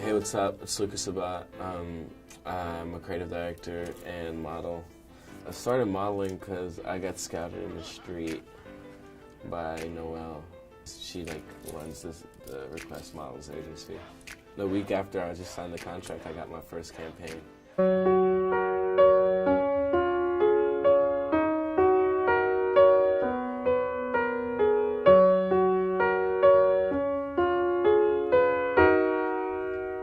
Hey, what's up? It's Lucas Sabat. I'm a creative director and model. I started modeling because I got scouted in the street by Noelle. She runs the Request Models agency. The week after I just signed the contract, I got my first campaign.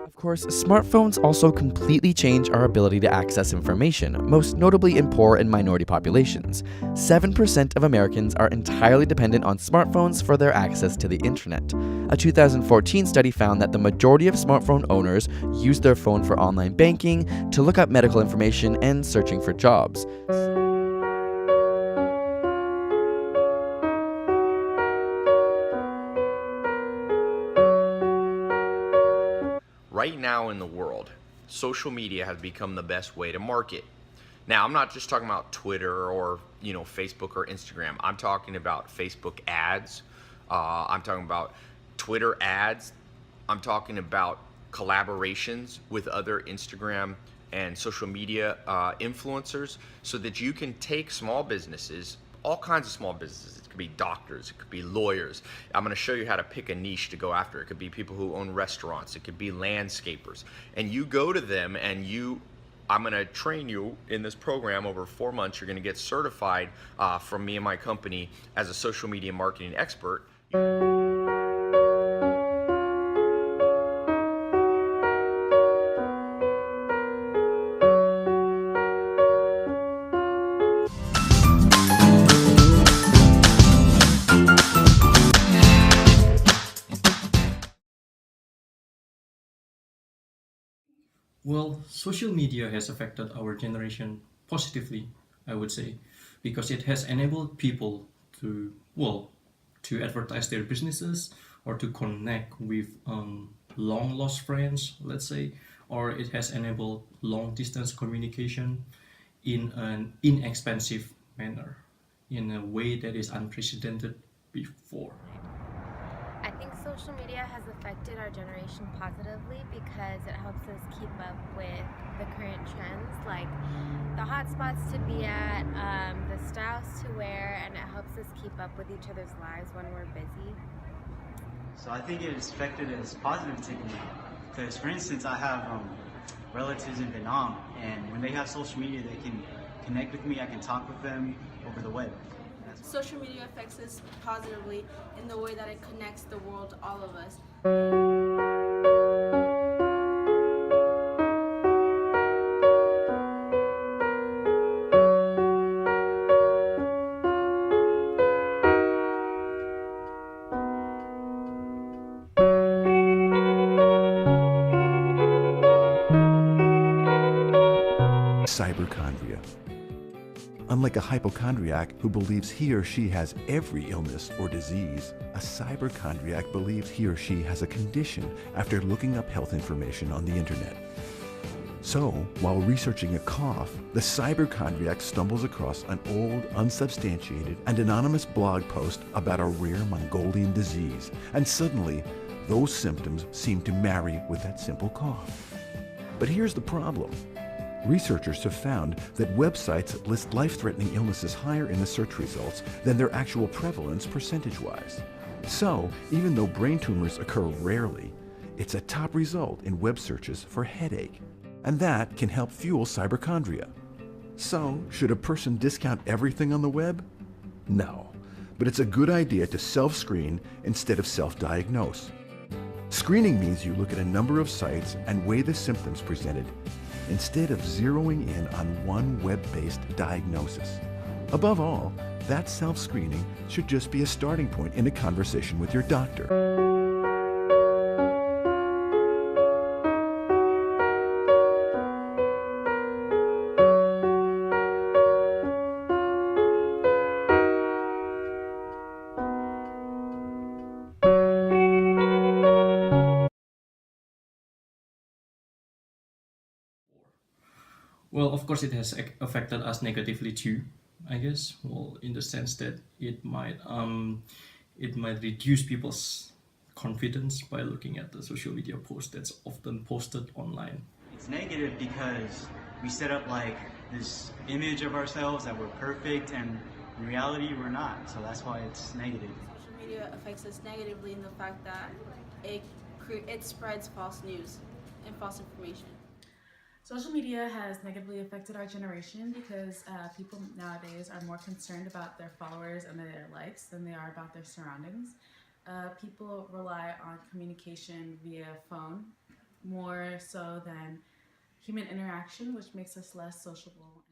Of course, smartphones also completely change our ability to access information, most notably in poor and minority populations. 7% of Americans are entirely dependent on smartphones for their access to the internet. A 2014 study found that the majority of smartphone owners use their phone for online banking, to look up medical information, and searching for jobs. Right now in the world, social media has become the best way to market. Now, I'm not just talking about Twitter or Facebook or Instagram. I'm talking about Facebook ads. I'm talking about Twitter ads. I'm talking about collaborations with other Instagram and social media influencers, so that you can take small businesses, all kinds of small businesses. It could be doctors, it could be lawyers. I'm gonna show you how to pick a niche to go after. It could be people who own restaurants, it could be landscapers. And you go to them and I'm gonna train you in this program over 4 months. You're gonna get certified from me and my company as a social media marketing expert. Well, social media has affected our generation positively, I would say, because it has enabled people to advertise their businesses or to connect with long lost friends, let's say, or it has enabled long distance communication in an inexpensive manner, in a way that is unprecedented before. I think social media has affected our generation positively because it helps us keep up with the current trends, like the hot spots to be at, the styles to wear, and it helps us keep up with each other's lives when we're busy. So I think it is affected as positively, because for instance, I have relatives in Vietnam, and when they have social media, they can connect with me, I can talk with them over the web. Social media affects us positively in the way that it connects the world, all of us. Cyberchondria. Unlike a hypochondriac who believes he or she has every illness or disease, a cyberchondriac believes he or she has a condition after looking up health information on the internet. So, while researching a cough, the cyberchondriac stumbles across an old, unsubstantiated, and anonymous blog post about a rare Mongolian disease, and suddenly, those symptoms seem to marry with that simple cough. But here's the problem. Researchers have found that websites list life-threatening illnesses higher in the search results than their actual prevalence percentage-wise. So, even though brain tumors occur rarely, it's a top result in web searches for headache. And that can help fuel cyberchondria. So, should a person discount everything on the web? No, but it's a good idea to self-screen instead of self-diagnose. Screening means you look at a number of sites and weigh the symptoms presented, instead of zeroing in on one web-based diagnosis. Above all, that self-screening should just be a starting point in a conversation with your doctor. Well, of course, it has affected us negatively too, I guess. Well, in the sense that it might reduce people's confidence by looking at the social media post that's often posted online. It's negative because we set up like this image of ourselves that we're perfect, and in reality we're not. So that's why it's negative. Social media affects us negatively in the fact that it spreads false news and false information. Social media has negatively affected our generation because people nowadays are more concerned about their followers and their likes than they are about their surroundings. People rely on communication via phone more so than human interaction, which makes us less sociable.